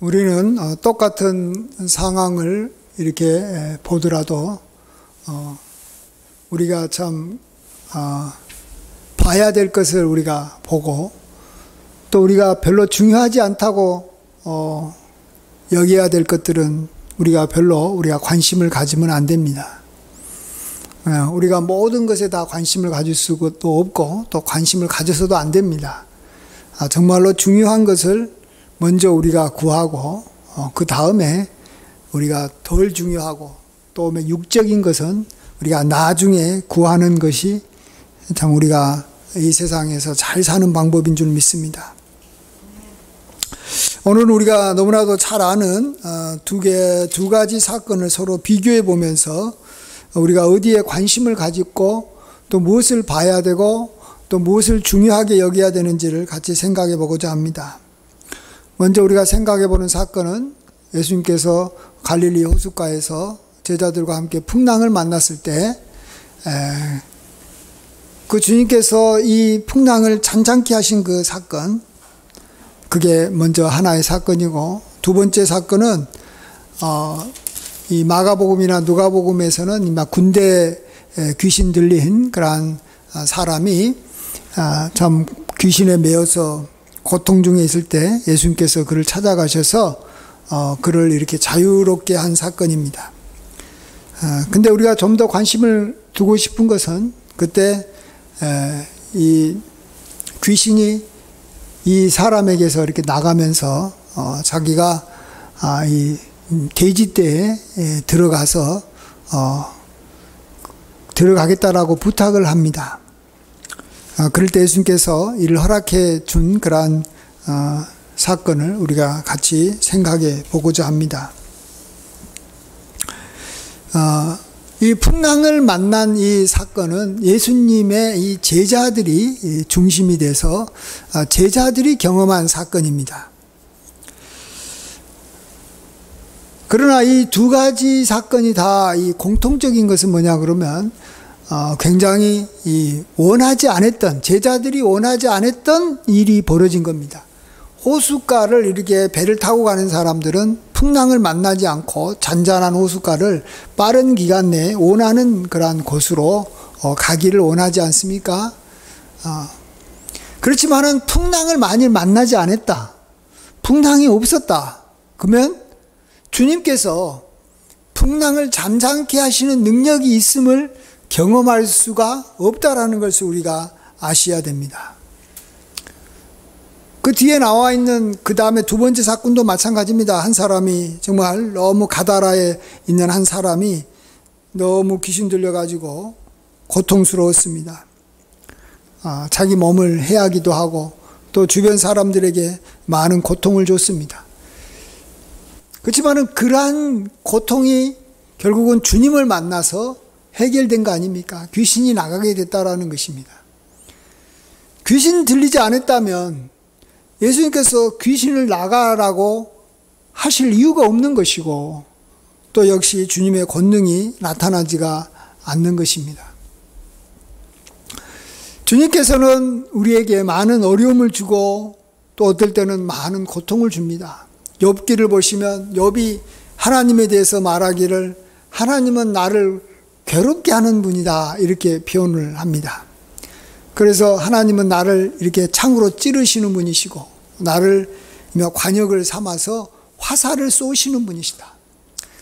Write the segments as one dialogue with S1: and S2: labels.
S1: 우리는 똑같은 상황을 이렇게 보더라도 우리가 참 봐야 될 것을 우리가 보고 또 우리가 별로 중요하지 않다고 여겨야 될 것들은 우리가 관심을 가지면 안 됩니다. 우리가 모든 것에 다 관심을 가질 수도 없고 또 관심을 가져서도 안 됩니다. 정말로 중요한 것을 먼저 우리가 구하고 그 다음에 우리가 덜 중요하고 또 육적인 것은 우리가 나중에 구하는 것이 참 우리가 이 세상에서 잘 사는 방법인 줄 믿습니다. 오늘 우리가 너무나도 잘 아는 두 가지 사건을 서로 비교해 보면서 우리가 어디에 관심을 가지고 또 무엇을 봐야 되고 또 무엇을 중요하게 여겨야 되는지를 같이 생각해 보고자 합니다. 먼저 우리가 생각해 보는 사건은 예수님께서 갈릴리 호숫가에서 제자들과 함께 풍랑을 만났을 때 그 주님께서 이 풍랑을 잔잔케 하신 그 사건, 그게 먼저 하나의 사건이고, 두 번째 사건은 이 마가복음이나 누가복음에서는 막 군대 귀신 들린 그러한 사람이 참 귀신에 매여서 고통 중에 있을 때 예수님께서 그를 찾아가셔서 그를 이렇게 자유롭게 한 사건입니다. 근데 우리가 좀 더 관심을 두고 싶은 것은 그때 이 귀신이 이 사람에게서 이렇게 나가면서 자기가 이 돼지떼에 들어가서 들어가겠다라고 부탁을 합니다. 그럴 때 예수님께서 이를 허락해 준 그러한 사건을 우리가 같이 생각해 보고자 합니다. 이 풍랑을 만난 이 사건은 예수님의 이 제자들이 중심이 돼서 제자들이 경험한 사건입니다. 그러나 이 두 가지 사건이 다 이 공통적인 것은 뭐냐 그러면 굉장히 원하지 않았던, 제자들이 원하지 않았던 일이 벌어진 겁니다. 호숫가를 이렇게 배를 타고 가는 사람들은 풍랑을 만나지 않고 잔잔한 호숫가를 빠른 기간 내에 원하는 그러한 곳으로 가기를 원하지 않습니까? 그렇지만은 풍랑을 많이 만나지 않았다. 풍랑이 없었다. 그러면 주님께서 풍랑을 잠잠케 하시는 능력이 있음을 경험할 수가 없다라는 것을 우리가 아셔야 됩니다. 그 뒤에 나와 있는 그 다음에 두 번째 사건도 마찬가지입니다. 한 사람이 정말 너무 가다라에 있는 한 사람이 너무 귀신 들려가지고 고통스러웠습니다. 자기 몸을 해하기도 하고 또 주변 사람들에게 많은 고통을 줬습니다. 그렇지만은 그러한 고통이 결국은 주님을 만나서 해결된 거 아닙니까? 귀신이 나가게 됐다라는 것입니다. 귀신 들리지 않았다면 예수님께서 귀신을 나가라고 하실 이유가 없는 것이고 또 역시 주님의 권능이 나타나지가 않는 것입니다. 주님께서는 우리에게 많은 어려움을 주고 또 어떨 때는 많은 고통을 줍니다. 욥기를 보시면 욥이 하나님에 대해서 말하기를 하나님은 나를 괴롭게 하는 분이다 이렇게 표현을 합니다. 그래서 하나님은 나를 이렇게 창으로 찌르시는 분이시고 나를 관역을 삼아서 화살을 쏘시는 분이시다.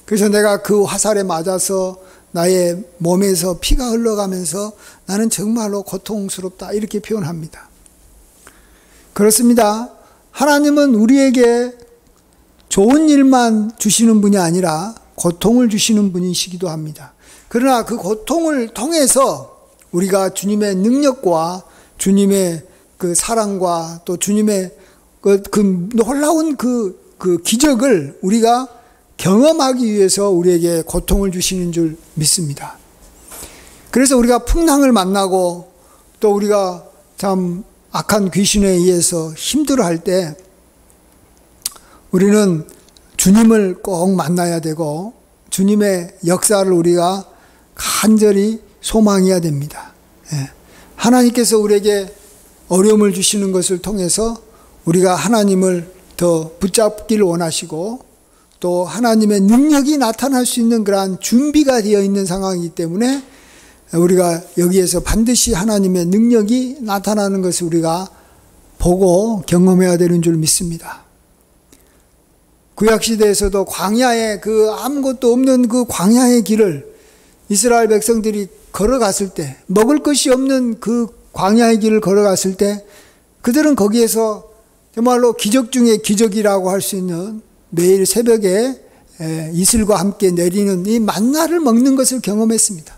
S1: 그래서 내가 그 화살에 맞아서 나의 몸에서 피가 흘러가면서 나는 정말로 고통스럽다 이렇게 표현합니다. 그렇습니다. 하나님은 우리에게 좋은 일만 주시는 분이 아니라 고통을 주시는 분이시기도 합니다. 그러나 그 고통을 통해서 우리가 주님의 능력과 주님의 그 사랑과 또 주님의 그 놀라운 그 기적을 우리가 경험하기 위해서 우리에게 고통을 주시는 줄 믿습니다. 그래서 우리가 풍랑을 만나고 또 우리가 참 악한 귀신에 의해서 힘들어할 때 우리는 주님을 꼭 만나야 되고 주님의 역사를 우리가 간절히 소망해야 됩니다. 하나님께서 우리에게 어려움을 주시는 것을 통해서 우리가 하나님을 더 붙잡기를 원하시고 또 하나님의 능력이 나타날 수 있는 그러한 준비가 되어 있는 상황이기 때문에 우리가 여기에서 반드시 하나님의 능력이 나타나는 것을 우리가 보고 경험해야 되는 줄 믿습니다. 구약시대에서도 광야에 그 아무것도 없는 그 광야의 길을 이스라엘 백성들이 걸어갔을 때, 먹을 것이 없는 그 광야의 길을 걸어갔을 때 그들은 거기에서 정말로 기적 중에 기적이라고 할 수 있는 매일 새벽에 이슬과 함께 내리는 이 만나를 먹는 것을 경험했습니다.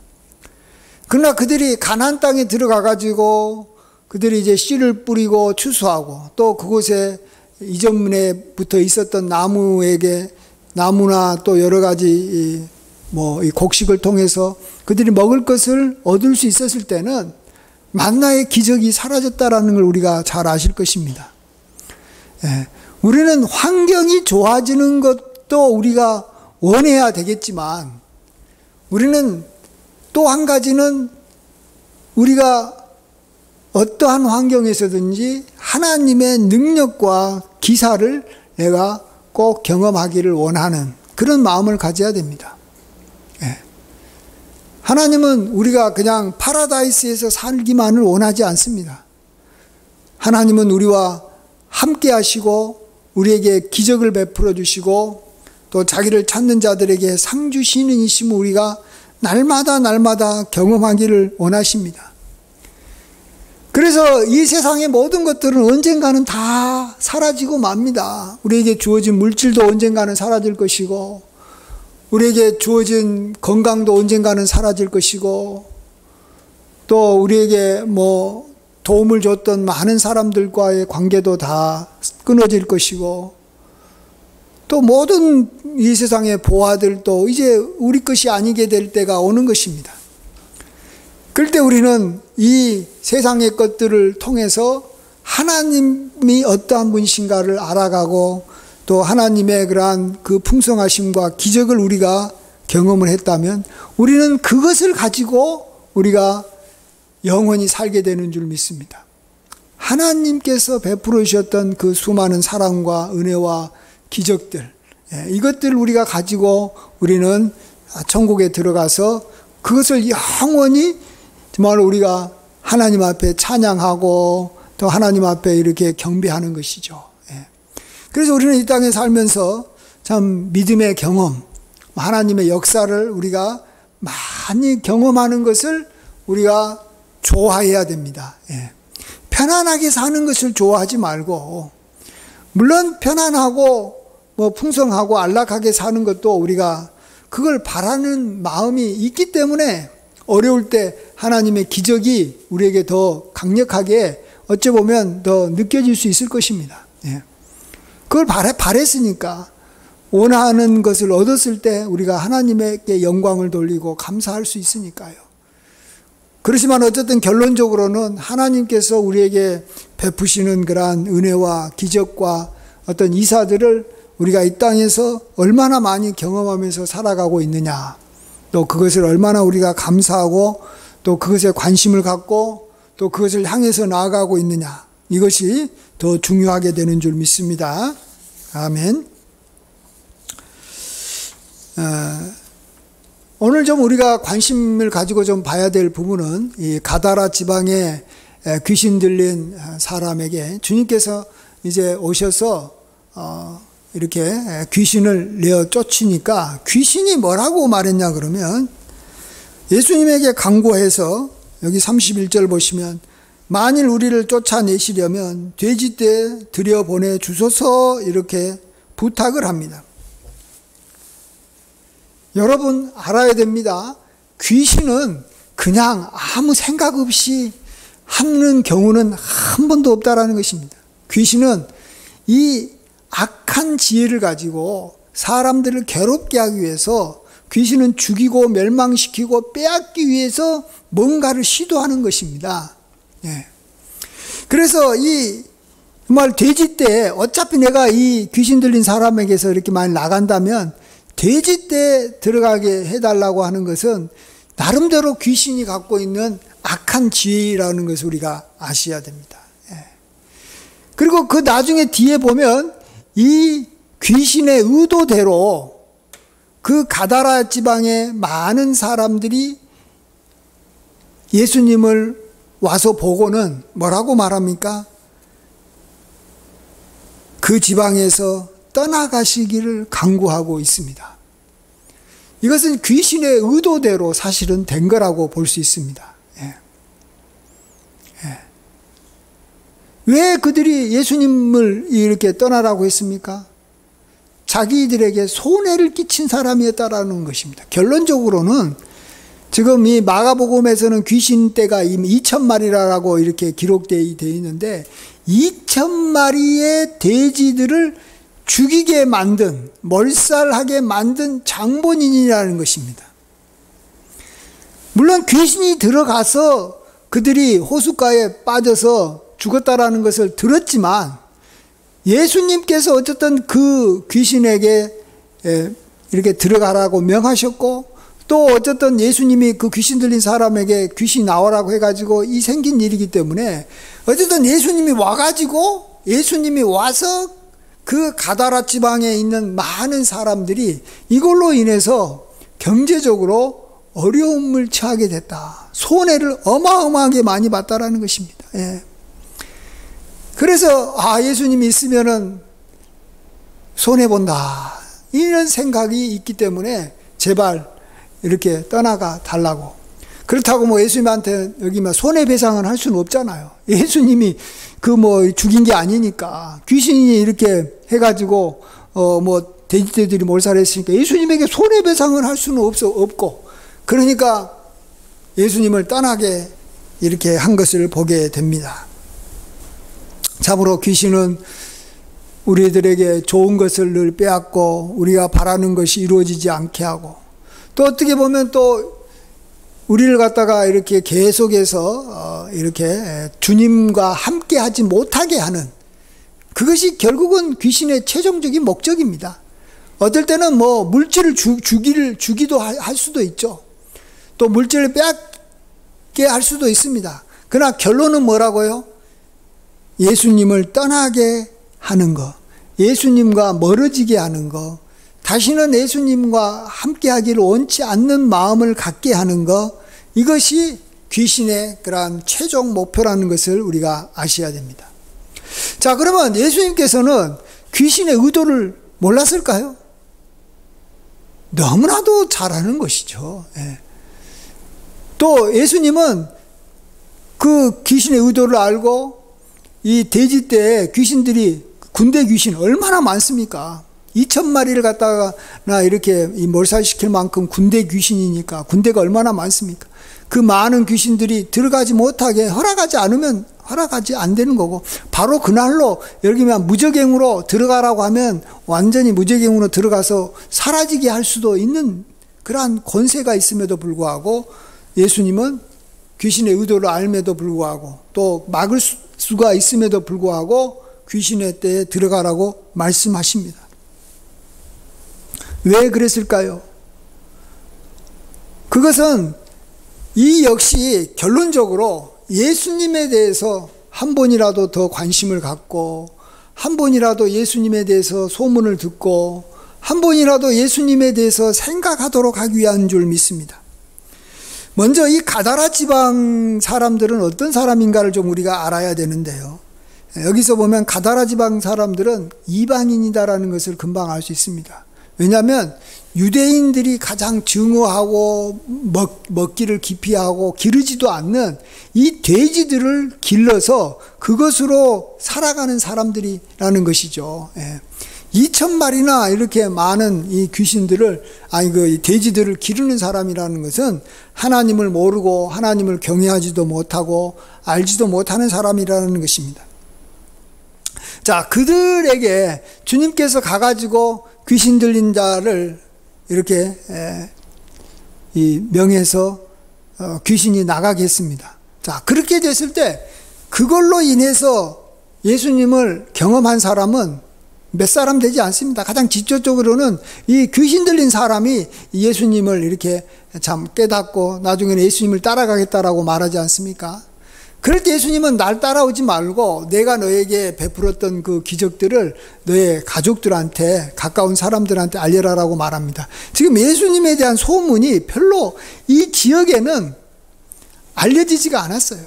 S1: 그러나 그들이 가나안 땅에 들어가 가지고 그들이 이제 씨를 뿌리고 추수하고 또 그곳에 이전에부터 있었던 나무나 또 여러 가지 이 곡식을 통해서 그들이 먹을 것을 얻을 수 있었을 때는 만나의 기적이 사라졌다라는 걸 우리가 잘 아실 것입니다. 우리는 환경이 좋아지는 것도 우리가 원해야 되겠지만 우리는 또 한 가지는 우리가 어떠한 환경에서든지 하나님의 능력과 기사를 내가 꼭 경험하기를 원하는 그런 마음을 가져야 됩니다. 하나님은 우리가 그냥 파라다이스에서 살기만을 원하지 않습니다. 하나님은 우리와 함께 하시고 우리에게 기적을 베풀어 주시고 또 자기를 찾는 자들에게 상 주시는 이심을 우리가 날마다 경험하기를 원하십니다. 그래서 이 세상의 모든 것들은 언젠가는 다 사라지고 맙니다. 우리에게 주어진 물질도 언젠가는 사라질 것이고 우리에게 주어진 건강도 언젠가는 사라질 것이고 또 우리에게 도움을 줬던 많은 사람들과의 관계도 다 끊어질 것이고 또 모든 이 세상의 보화들도 이제 우리 것이 아니게 될 때가 오는 것입니다. 그럴 때 우리는 이 세상의 것들을 통해서 하나님이 어떠한 분이신가를 알아가고 또 하나님의 그러한 그 풍성하심과 기적을 우리가 경험을 했다면 우리는 그것을 가지고 우리가 영원히 살게 되는 줄 믿습니다. 하나님께서 베풀어 주셨던 그 수많은 사랑과 은혜와 기적들, 이것들을 우리가 가지고 우리는 천국에 들어가서 그것을 영원히 정말 우리가 하나님 앞에 찬양하고 또 하나님 앞에 이렇게 경배하는 것이죠. 그래서 우리는 이 땅에 살면서 참 믿음의 경험, 하나님의 역사를 우리가 많이 경험하는 것을 우리가 좋아해야 됩니다. 편안하게 사는 것을 좋아하지 말고, 물론 편안하고 풍성하고 안락하게 사는 것도 우리가 그걸 바라는 마음이 있기 때문에 어려울 때 하나님의 기적이 우리에게 더 강력하게 어찌 보면 더 느껴질 수 있을 것입니다. 그걸 바랬으니까 원하는 것을 얻었을 때 우리가 하나님에게 영광을 돌리고 감사할 수 있으니까요. 그렇지만 어쨌든 결론적으로는 하나님께서 우리에게 베푸시는 그러한 은혜와 기적과 어떤 이사들을 우리가 이 땅에서 얼마나 많이 경험하면서 살아가고 있느냐, 또 그것을 얼마나 우리가 감사하고 또 그것에 관심을 갖고 또 그것을 향해서 나아가고 있느냐, 이것이 더 중요하게 되는 줄 믿습니다. 아멘. 오늘 좀 우리가 관심을 가지고 좀 봐야 될 부분은 이 가다라 지방에 귀신 들린 사람에게 주님께서 이제 오셔서 이렇게 귀신을 내어 쫓으니까 귀신이 뭐라고 말했냐 그러면 예수님에게 강구해서 여기 31절 보시면 만일 우리를 쫓아내시려면 돼지떼 들여보내 주소서 이렇게 부탁을 합니다. 여러분 알아야 됩니다. 귀신은 그냥 아무 생각 없이 하는 경우는 한 번도 없다라는 것입니다. 귀신은 이 악한 지혜를 가지고 사람들을 괴롭게 하기 위해서 귀신은 죽이고 멸망시키고 빼앗기 위해서 뭔가를 시도하는 것입니다. 그래서 이 정말 돼지떼, 어차피 내가 이 귀신 들린 사람에게서 이렇게 많이 나간다면 돼지떼 들어가게 해달라고 하는 것은 나름대로 귀신이 갖고 있는 악한 지혜라는 것을 우리가 아셔야 됩니다. 그리고 그 나중에 뒤에 보면 이 귀신의 의도대로 그 가다라 지방의 많은 사람들이 예수님을 와서 보고는 뭐라고 말합니까? 그 지방에서 떠나가시기를 강구하고 있습니다. 이것은 귀신의 의도대로 사실은 된 거라고 볼 수 있습니다. 왜 그들이 예수님을 이렇게 떠나라고 했습니까? 자기들에게 손해를 끼친 사람이었다라는 것입니다. 결론적으로는 지금 이 마가복음에서는 귀신떼가 이미 2,000마리라고 이렇게 기록되어 있는데 2,000마리의 돼지들을 죽이게 만든, 몰살하게 만든 장본인이라는 것입니다. 물론 귀신이 들어가서 그들이 호숫가에 빠져서 죽었다라는 것을 들었지만 예수님께서 어쨌든 그 귀신에게 이렇게 들어가라고 명하셨고 또 어쨌든 예수님이 그 귀신 들린 사람에게 귀신 나오라고 해가지고 이 생긴 일이기 때문에 어쨌든 예수님이 와서 그 가다라 지방에 있는 많은 사람들이 이걸로 인해서 경제적으로 어려움을 처하게 됐다. 손해를 어마어마하게 많이 봤다라는 것입니다. 그래서 예수님이 있으면은 손해본다 이런 생각이 있기 때문에 제발 이렇게 떠나가 달라고. 그렇다고 뭐 예수님한테 여기 손해배상을 할 수는 없잖아요. 예수님이 죽인 게 아니니까. 귀신이 이렇게 해가지고 돼지들이 몰살했으니까 예수님에게 손해배상을 할 수는 없고, 그러니까 예수님을 떠나게 이렇게 한 것을 보게 됩니다. 참으로 귀신은 우리들에게 좋은 것을 늘 빼앗고 우리가 바라는 것이 이루어지지 않게 하고 또 어떻게 보면 또 우리를 갖다가 이렇게 계속해서 이렇게 주님과 함께 하지 못하게 하는, 그것이 결국은 귀신의 최종적인 목적입니다. 어떨 때는 물질을 주기도 할 수도 있죠. 또 물질을 빼앗게 할 수도 있습니다. 그러나 결론은 뭐라고요? 예수님을 떠나게 하는 것, 예수님과 멀어지게 하는 것, 다시는 예수님과 함께 하기를 원치 않는 마음을 갖게 하는 것, 이것이 귀신의 그러한 최종 목표라는 것을 우리가 아셔야 됩니다. 자, 그러면 예수님께서는 귀신의 의도를 몰랐을까요? 너무나도 잘 아는 것이죠. 또 예수님은 그 귀신의 의도를 알고 이 돼지 때 귀신들이, 군대 귀신 얼마나 많습니까? 2,000마리를 갖다가 이렇게 몰살시킬 만큼 군대 귀신이니까 군대가 얼마나 많습니까? 그 많은 귀신들이 들어가지 못하게 허락하지 않으면 허락하지 안 되는 거고, 바로 그날로 예를 들면 무적행으로 들어가라고 하면 완전히 무적행으로 들어가서 사라지게 할 수도 있는 그러한 권세가 있음에도 불구하고 예수님은 귀신의 의도를 알면도 불구하고 또 막을 수가 있음에도 불구하고 귀신의 때에 들어가라고 말씀하십니다. 왜 그랬을까요? 그것은 이 역시 결론적으로 예수님에 대해서 한 번이라도 더 관심을 갖고, 한 번이라도 예수님에 대해서 소문을 듣고, 한 번이라도 예수님에 대해서 생각하도록 하기 위한 줄 믿습니다. 먼저 이 가다라 지방 사람들은 어떤 사람인가를 좀 우리가 알아야 되는데요. 여기서 보면 가다라 지방 사람들은 이방인이다라는 것을 금방 알 수 있습니다. 왜냐하면 유대인들이 가장 증오하고 먹기를 기피하고 기르지도 않는 이 돼지들을 길러서 그것으로 살아가는 사람들이라는 것이죠. 2,000마리나 이렇게 많은 이 귀신들을, 이 돼지들을 기르는 사람이라는 것은 하나님을 모르고 하나님을 경외하지도 못하고 알지도 못하는 사람이라는 것입니다. 자, 그들에게 주님께서 가가지고 귀신 들린 자를 이렇게 명해서 귀신이 나가게 했습니다. 자, 그렇게 됐을 때 그걸로 인해서 예수님을 경험한 사람은 몇 사람 되지 않습니다. 가장 직접적으로는 이 귀신 들린 사람이 예수님을 이렇게 참 깨닫고 나중에는 예수님을 따라가겠다라고 말하지 않습니까? 그럴 때 예수님은 날 따라오지 말고 내가 너에게 베풀었던 그 기적들을 너의 가족들한테, 가까운 사람들한테 알려라라고 말합니다. 지금 예수님에 대한 소문이 별로 이 지역에는 알려지지가 않았어요.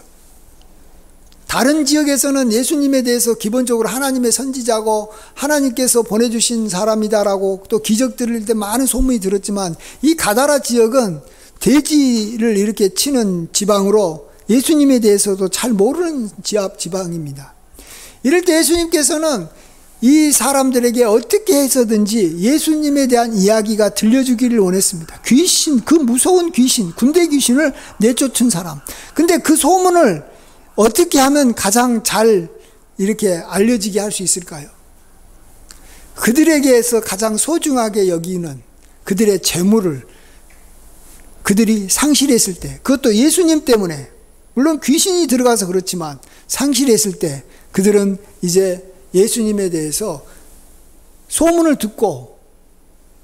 S1: 다른 지역에서는 예수님에 대해서 기본적으로 하나님의 선지자고 하나님께서 보내주신 사람이다라고 또 기적들을 때 많은 소문이 들었지만, 이 가다라 지역은 돼지를 이렇게 치는 지방으로 예수님에 대해서도 잘 모르는 지방입니다. 이럴 때 예수님께서는 이 사람들에게 어떻게 해서든지 예수님에 대한 이야기가 들려주기를 원했습니다. 귀신, 그 무서운 귀신, 군대 귀신을 내쫓은 사람. 근데 그 소문을 어떻게 하면 가장 잘 이렇게 알려지게 할 수 있을까요? 그들에게서 가장 소중하게 여기는 그들의 재물을 그들이 상실했을 때, 그것도 예수님 때문에, 물론 귀신이 들어가서 그렇지만 상실했을 때 그들은 이제 예수님에 대해서 소문을 듣고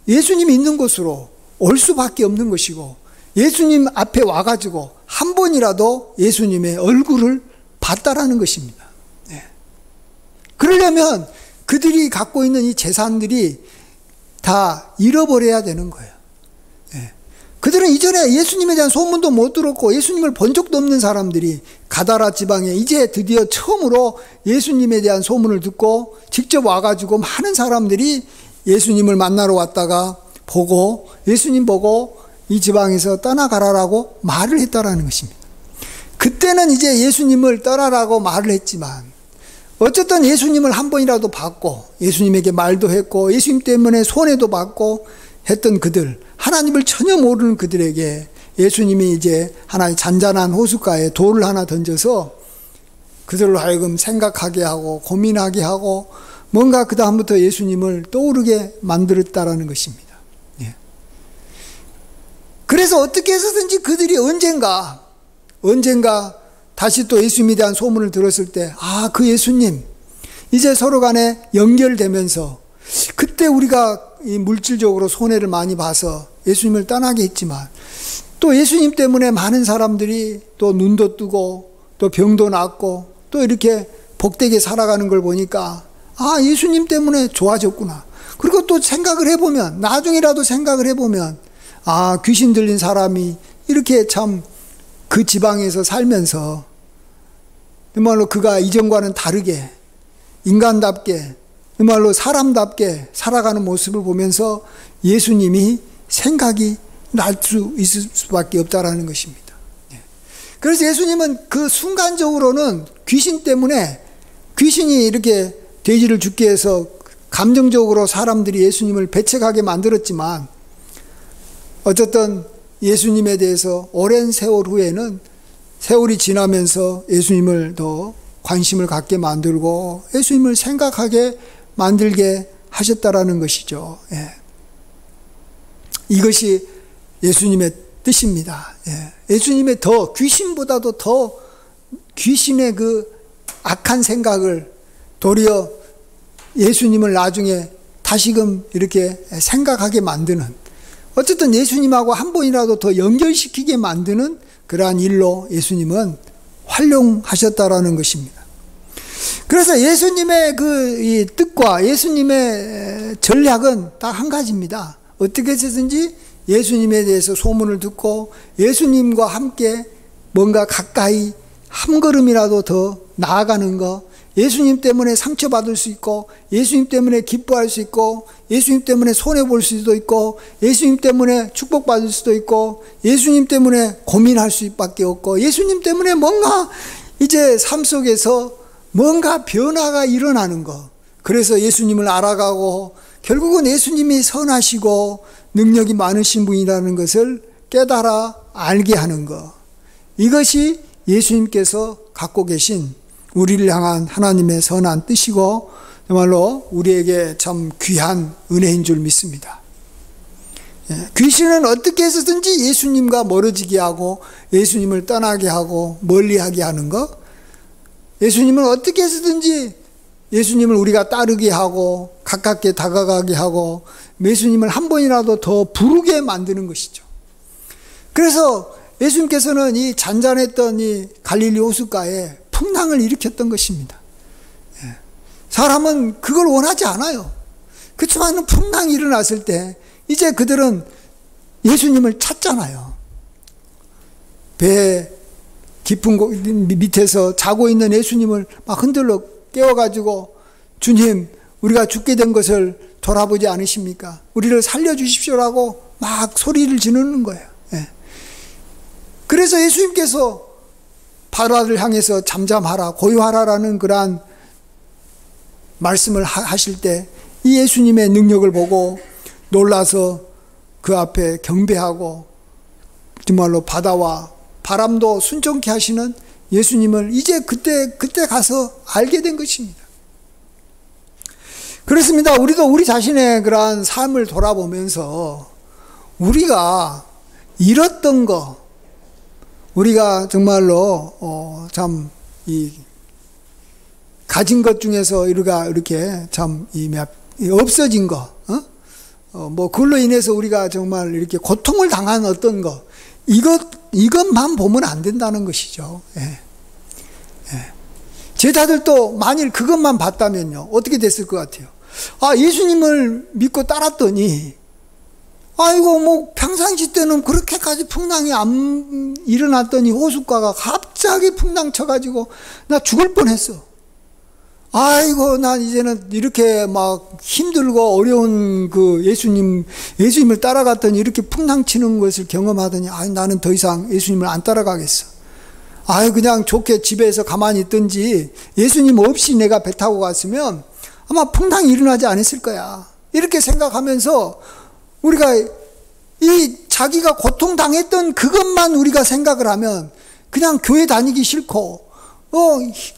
S1: 예수님이 있는 곳으로 올 수밖에 없는 것이고, 예수님 앞에 와가지고 한 번이라도 예수님의 얼굴을 봤다라는 것입니다. 네. 그러려면 그들이 갖고 있는 이 재산들이 다 잃어버려야 되는 거예요. 네. 그들은 이전에 예수님에 대한 소문도 못 들었고 예수님을 본 적도 없는 사람들이 가다라 지방에 이제 드디어 처음으로 예수님에 대한 소문을 듣고 직접 와가지고 많은 사람들이 예수님을 만나러 왔다가 보고, 예수님 보고 이 지방에서 떠나가라라고 말을 했다라는 것입니다. 그때는 이제 예수님을 떠나라고 말을 했지만 어쨌든 예수님을 한 번이라도 봤고 예수님에게 말도 했고 예수님 때문에 손해도 받고 했던 그들, 하나님을 전혀 모르는 그들에게 예수님이 이제 하나의 잔잔한 호숫가에 돌을 하나 던져서 그들로 하여금 생각하게 하고 고민하게 하고 뭔가 그 다음부터 예수님을 떠오르게 만들었다라는 것입니다. 예. 그래서 어떻게 해서든지 그들이 언젠가 다시 또 예수님에 대한 소문을 들었을 때, 아, 그 예수님 이제 서로 간에 연결되면서, 그때 우리가 이 물질적으로 손해를 많이 봐서 예수님을 떠나게 했지만 또 예수님 때문에 많은 사람들이 또 눈도 뜨고 또 병도 낫고 또 이렇게 복되게 살아가는 걸 보니까, 아, 예수님 때문에 좋아졌구나. 그리고 또 생각을 해보면, 나중이라도 생각을 해보면, 아, 귀신 들린 사람이 이렇게 참 그 지방에서 살면서 정말로 그가 이전과는 다르게 인간답게 정말로 사람답게 살아가는 모습을 보면서 예수님이 생각이 날 수 있을 수밖에 없다라는 것입니다. 그래서 예수님은 그 순간적으로는 귀신 때문에, 귀신이 이렇게 돼지를 죽게 해서 감정적으로 사람들이 예수님을 배척하게 만들었지만 어쨌든 예수님에 대해서 오랜 세월 후에는, 세월이 지나면서 예수님을 더 관심을 갖게 만들고 예수님을 생각하게 만들게 하셨다라는 것이죠. 예. 이것이 예수님의 뜻입니다. 예. 예수님의 더, 귀신보다도 더 귀신의 그 악한 생각을 도리어 예수님을 나중에 다시금 이렇게 생각하게 만드는, 어쨌든 예수님하고 한 번이라도 더 연결시키게 만드는 그러한 일로 예수님은 활용하셨다라는 것입니다. 그래서 예수님의 이 뜻과 예수님의 전략은 딱 한 가지입니다. 어떻게 해서든지 예수님에 대해서 소문을 듣고 예수님과 함께 뭔가 가까이 한 걸음이라도 더 나아가는 것, 예수님 때문에 상처받을 수 있고 예수님 때문에 기뻐할 수 있고 예수님 때문에 손해볼 수도 있고 예수님 때문에 축복받을 수도 있고 예수님 때문에 고민할 수밖에 없고 예수님 때문에 뭔가 이제 삶 속에서 뭔가 변화가 일어나는 것, 그래서 예수님을 알아가고 결국은 예수님이 선하시고 능력이 많으신 분이라는 것을 깨달아 알게 하는 것, 이것이 예수님께서 갖고 계신 우리를 향한 하나님의 선한 뜻이고 정말로 우리에게 참 귀한 은혜인 줄 믿습니다. 귀신은 어떻게 해서든지 예수님과 멀어지게 하고 예수님을 떠나게 하고 멀리하게 하는 것, 예수님은 어떻게 해서든지 예수님을 우리가 따르게 하고 가깝게 다가가게 하고 예수님을 한 번이라도 더 부르게 만드는 것이죠. 그래서 예수님께서는 이 잔잔했던 이 갈릴리 호숫가에 풍랑을 일으켰던 것입니다. 사람은 그걸 원하지 않아요. 그렇지만 풍랑이 일어났을 때 이제 그들은 예수님을 찾잖아요. 배 깊은 곳 밑에서 자고 있는 예수님을 막 흔들러 깨워가지고 주님, 우리가 죽게 된 것을 돌아보지 않으십니까? 우리를 살려주십시오라고 막 소리를 지르는 거예요. 그래서 예수님께서 바다를 향해서 잠잠하라, 고요하라라는 그러한 말씀을 하실 때 이 예수님의 능력을 보고 놀라서 그 앞에 경배하고 정말로 바다와 바람도 순종케 하시는 예수님을 이제 그때 가서 알게 된 것입니다. 그렇습니다. 우리도 우리 자신의 그러한 삶을 돌아보면서 우리가 잃었던 거, 우리가 정말로 참 가진 것 중에서 우리가 이렇게 참 없어진 거, 뭐 그걸로 인해서 우리가 정말 이렇게 고통을 당한 어떤 거, 이것만 보면 안 된다는 것이죠. 제자들도 만일 그것만 봤다면요, 어떻게 됐을 것 같아요? 예수님을 믿고 따랐더니, 아이고, 뭐, 평상시 때는 그렇게까지 풍랑이 안 일어났더니 호숫가가 갑자기 풍랑 쳐가지고, 나 죽을 뻔했어. 아이고, 난 이제는 이렇게 막 힘들고 어려운 그 예수님을 따라갔더니 이렇게 풍랑 치는 것을 경험하더니, 나는 더 이상 예수님을 안 따라가겠어. 그냥 좋게 집에서 가만히 있든지 예수님 없이 내가 배 타고 갔으면 아마 풍랑이 일어나지 않았을 거야. 이렇게 생각하면서 우리가 자기가 고통당했던 그것만 우리가 생각을 하면 그냥 교회 다니기 싫고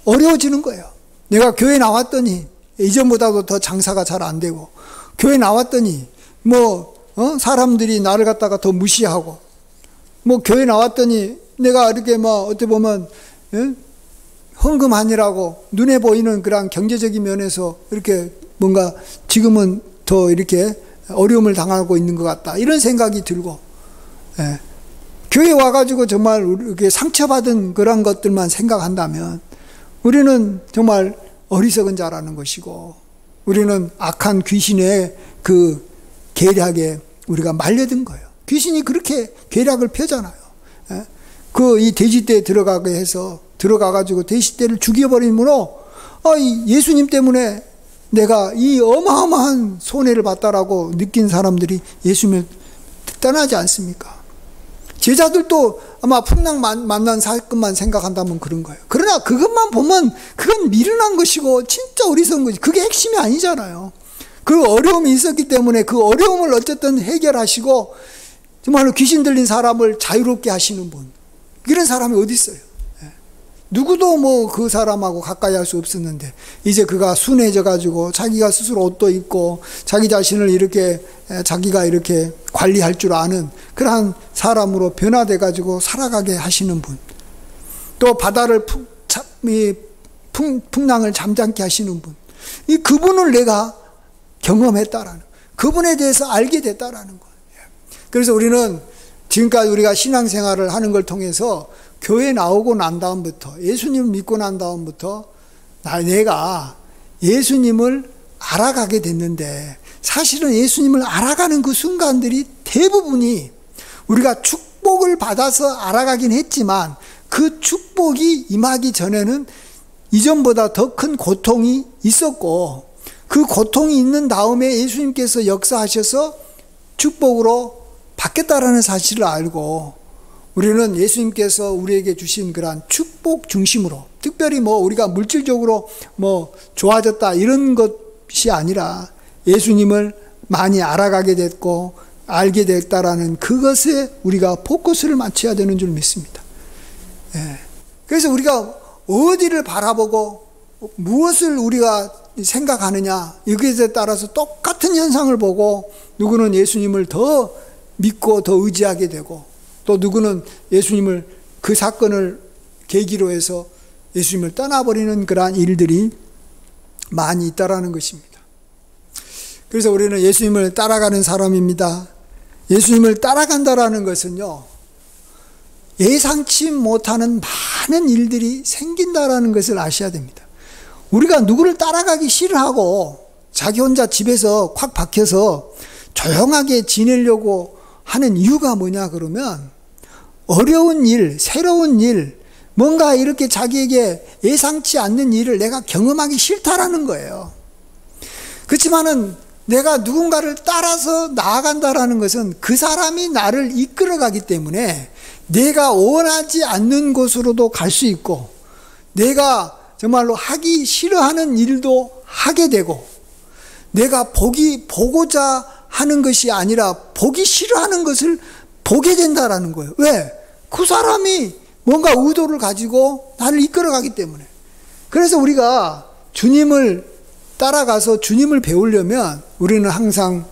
S1: 어려워지는 거예요. 내가 교회 나왔더니 이전보다도 더 장사가 잘 안 되고, 교회 나왔더니 사람들이 나를 갖다가 더 무시하고, 교회 나왔더니 내가 이렇게 어떻게 보면 헌금하느라고 눈에 보이는 그런 경제적인 면에서 이렇게 뭔가 지금은 더 이렇게 어려움을 당하고 있는 것 같다, 이런 생각이 들고, 교회 와가지고 정말 이렇게 상처받은 그런 것들만 생각한다면 우리는 정말 어리석은 자라는 것이고, 우리는 악한 귀신의 그 계략에 우리가 말려든 거예요. 귀신이 그렇게 계략을 펴잖아요. 이 돼지떼에 들어가게 해서 들어가가지고 돼지떼를 죽여버림으로 예수님 때문에 내가 이 어마어마한 손해를 봤다라고 느낀 사람들이 예수님을 떠나지 않습니까? 제자들도 아마 풍랑 만난 사건만 생각한다면 그런 거예요. 그러나 그것만 보면 그건 미련한 것이고 진짜 어리석은 것이, 그게 핵심이 아니잖아요. 그 어려움이 있었기 때문에 그 어려움을 어쨌든 해결하시고 정말로 귀신 들린 사람을 자유롭게 하시는 분, 이런 사람이 어디 있어요? 누구도 그 사람하고 가까이 할 수 없었는데 이제 그가 순해져 가지고 자기가 스스로 옷도 입고 자기 자신을 이렇게 자기가 이렇게 관리할 줄 아는 그러한 사람으로 변화돼 가지고 살아가게 하시는 분, 또 바다를 풍랑을 잠잠케 하시는 분, 그분을 내가 경험했다라는, 그분에 대해서 알게 됐다라는 거예요. 그래서 우리는 지금까지 우리가 신앙생활을 하는 걸 통해서 교회 나오고 난 다음부터, 예수님을 믿고 난 다음부터 내가 예수님을 알아가게 됐는데, 사실은 예수님을 알아가는 그 순간들이 대부분이 우리가 축복을 받아서 알아가긴 했지만 그 축복이 임하기 전에는 이전보다 더 큰 고통이 있었고, 그 고통이 있는 다음에 예수님께서 역사하셔서 축복으로 바뀌었다라는 사실을 알고, 우리는 예수님께서 우리에게 주신 그러한 축복 중심으로, 특별히 우리가 물질적으로 좋아졌다 이런 것이 아니라 예수님을 많이 알아가게 됐고 알게 됐다라는 그것에 우리가 포커스를 맞춰야 되는 줄 믿습니다. 그래서 우리가 어디를 바라보고 무엇을 우리가 생각하느냐, 여기에 따라서 똑같은 현상을 보고 누구는 예수님을 더 믿고 더 의지하게 되고, 또 누구는 예수님을, 그 사건을 계기로 해서 예수님을 떠나버리는 그러한 일들이 많이 있다라는 것입니다. 그래서 우리는 예수님을 따라가는 사람입니다. 예수님을 따라간다라는 것은요, 예상치 못하는 많은 일들이 생긴다라는 것을 아셔야 됩니다. 우리가 누구를 따라가기 싫어하고 자기 혼자 집에서 콱 박혀서 조용하게 지내려고 하는 이유가 뭐냐 그러면 어려운 일, 새로운 일, 뭔가 이렇게 자기에게 예상치 않는 일을 내가 경험하기 싫다라는 거예요. 그렇지만은 내가 누군가를 따라서 나아간다라는 것은 그 사람이 나를 이끌어가기 때문에 내가 원하지 않는 곳으로도 갈 수 있고 내가 정말로 하기 싫어하는 일도 하게 되고 내가 보고자 하는 것이 아니라 보기 싫어하는 것을 보게 된다라는 거예요. 왜? 그 사람이 뭔가 의도를 가지고 나를 이끌어가기 때문에. 그래서 우리가 주님을 따라가서 주님을 배우려면 우리는 항상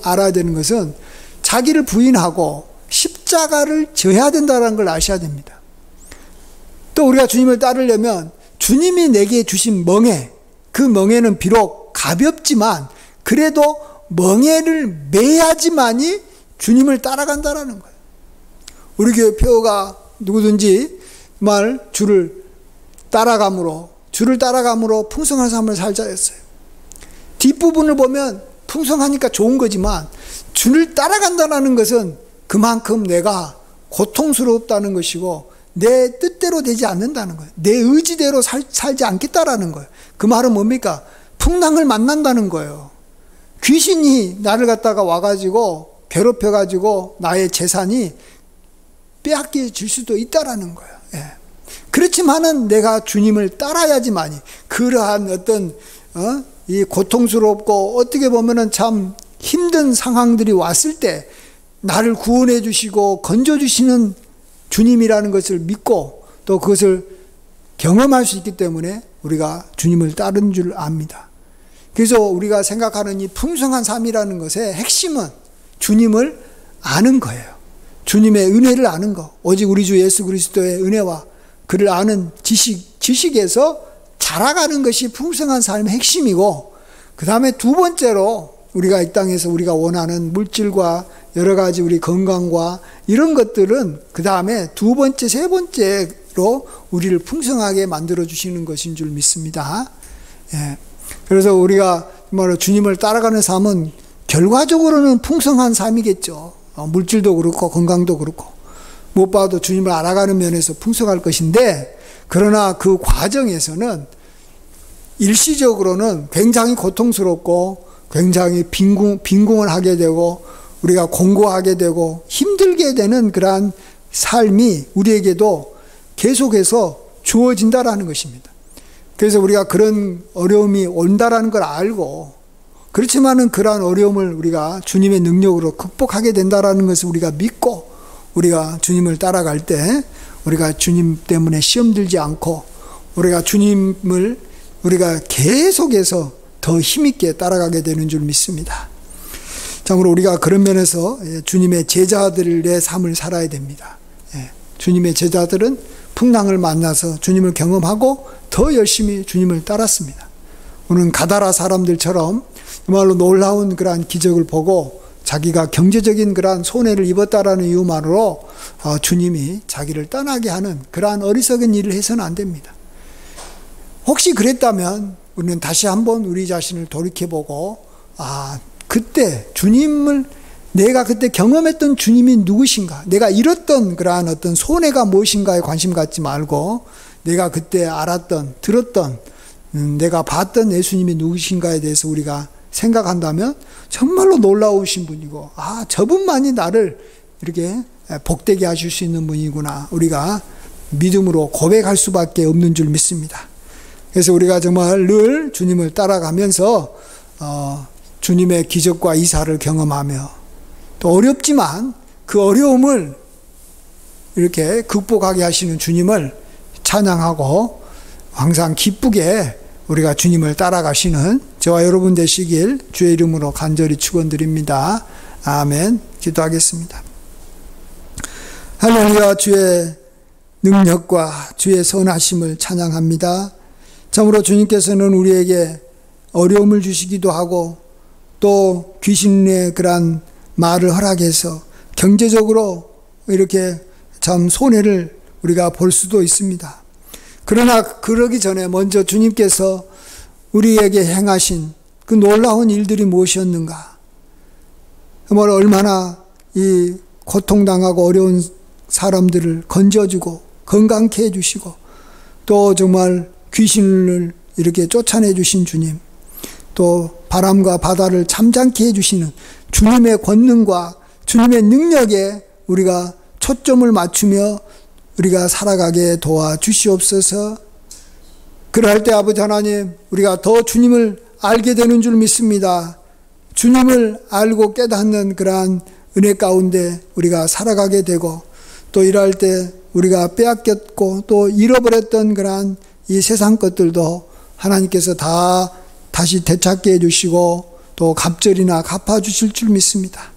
S1: 알아야 되는 것은 자기를 부인하고 십자가를 져야 된다는 걸 아셔야 됩니다. 또 우리가 주님을 따르려면 주님이 내게 주신 멍에, 그 멍에는 비록 가볍지만 그래도 멍에를 매야지만이 주님을 따라간다라는 거예요. 우리 교회 표어가 누구든지 정말 주를 따라감으로 풍성한 삶을 살자 했어요. 뒷부분을 보면 풍성하니까 좋은 거지만 주를 따라간다는 것은 그만큼 내가 고통스럽다는 것이고 내 뜻대로 되지 않는다는 거예요. 내 의지대로 살지 않겠다라는 거예요. 그 말은 뭡니까? 풍랑을 만난다는 거예요. 귀신이 나를 갖다가 와가지고 괴롭혀가지고 나의 재산이 빼앗겨질 수도 있다라는 거예요. 예. 그렇지만은 내가 주님을 따라야지만이 그러한 어떤 이 고통스럽고 어떻게 보면은 참 힘든 상황들이 왔을 때 나를 구원해 주시고 건져 주시는 주님이라는 것을 믿고 또 그것을 경험할 수 있기 때문에 우리가 주님을 따르는 줄 압니다. 그래서 우리가 생각하는 이 풍성한 삶이라는 것의 핵심은 주님을 아는 거예요. 주님의 은혜를 아는 거. 오직 우리 주 예수 그리스도의 은혜와 그를 아는 지식에서 자라가는 것이 풍성한 삶의 핵심이고, 그 다음에 두 번째로 우리가 이 땅에서 우리가 원하는 물질과 여러 가지 우리 건강과 이런 것들은 그 다음에 두 번째, 세 번째로 우리를 풍성하게 만들어 주시는 것인 줄 믿습니다. 예. 그래서 우리가 정말 주님을 따라가는 삶은 결과적으로는 풍성한 삶이겠죠. 물질도 그렇고 건강도 그렇고 무엇보다도 주님을 알아가는 면에서 풍성할 것인데, 그러나 그 과정에서는 일시적으로는 굉장히 고통스럽고 굉장히 빈궁을 하게 되고 우리가 공고하게 되고 힘들게 되는 그러한 삶이 우리에게도 계속해서 주어진다라는 것입니다. 그래서 우리가 그런 어려움이 온다라는 걸 알고, 그렇지만은 그러한 어려움을 우리가 주님의 능력으로 극복하게 된다라는 것을 우리가 믿고 우리가 주님을 따라갈 때 우리가 주님 때문에 시험 들지 않고 우리가 주님을 우리가 계속해서 더 힘있게 따라가게 되는 줄 믿습니다. 참으로 우리가 그런 면에서 주님의 제자들의 삶을 살아야 됩니다. 주님의 제자들은 풍랑을 만나서 주님을 경험하고 더 열심히 주님을 따랐습니다. 오늘 가다라 사람들처럼 정말로 놀라운 그러한 기적을 보고 자기가 경제적인 그러한 손해를 입었다라는 이유만으로 주님이 자기를 떠나게 하는 그러한 어리석은 일을 해서는 안 됩니다. 혹시 그랬다면 우리는 다시 한번 우리 자신을 돌이켜보고 그때 주님을 내가 그때 경험했던 주님이 누구신가, 내가 잃었던 그러한 어떤 손해가 무엇인가에 관심 갖지 말고 내가 그때 알았던 들었던 내가 봤던 예수님이 누구신가에 대해서 우리가 생각한다면 정말로 놀라우신 분이고 저분만이 나를 이렇게 복되게 하실 수 있는 분이구나, 우리가 믿음으로 고백할 수밖에 없는 줄 믿습니다. 그래서 우리가 정말 늘 주님을 따라가면서 주님의 기적과 이사를 경험하며 또 어렵지만 그 어려움을 이렇게 극복하게 하시는 주님을 찬양하고 항상 기쁘게 우리가 주님을 따라가시는 저와 여러분 되시길 주의 이름으로 간절히 축원드립니다. 아멘. 기도하겠습니다. 할렐루야. 주의 능력과 주의 선하심을 찬양합니다. 참으로 주님께서는 우리에게 어려움을 주시기도 하고 또 귀신의 그러한 말을 허락해서 경제적으로 이렇게 참 손해를 우리가 볼 수도 있습니다. 그러나 그러기 전에 먼저 주님께서 우리에게 행하신 그 놀라운 일들이 무엇이었는가? 정말 얼마나 이 고통당하고 어려운 사람들을 건져주고 건강케 해주시고 또 정말 귀신을 이렇게 쫓아내 주신 주님, 또 바람과 바다를 잠잠케 해주시는 주님의 권능과 주님의 능력에 우리가 초점을 맞추며 우리가 살아가게 도와주시옵소서. 그럴 때 아버지 하나님, 우리가 더 주님을 알게 되는 줄 믿습니다. 주님을 알고 깨닫는 그러한 은혜 가운데 우리가 살아가게 되고, 또 일할 때 우리가 빼앗겼고 또 잃어버렸던 그러한 이 세상 것들도 하나님께서 다 다시 되찾게 해주시고 또 갑절이나 갚아주실 줄 믿습니다.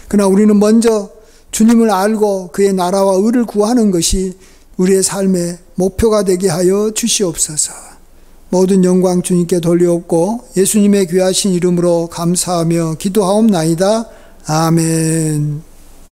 S1: 그러나 우리는 먼저 주님을 알고 그의 나라와 의를 구하는 것이 우리의 삶의 목표가 되게 하여 주시옵소서. 모든 영광 주님께 돌려옵고 예수님의 귀하신 이름으로 감사하며 기도하옵나이다. 아멘.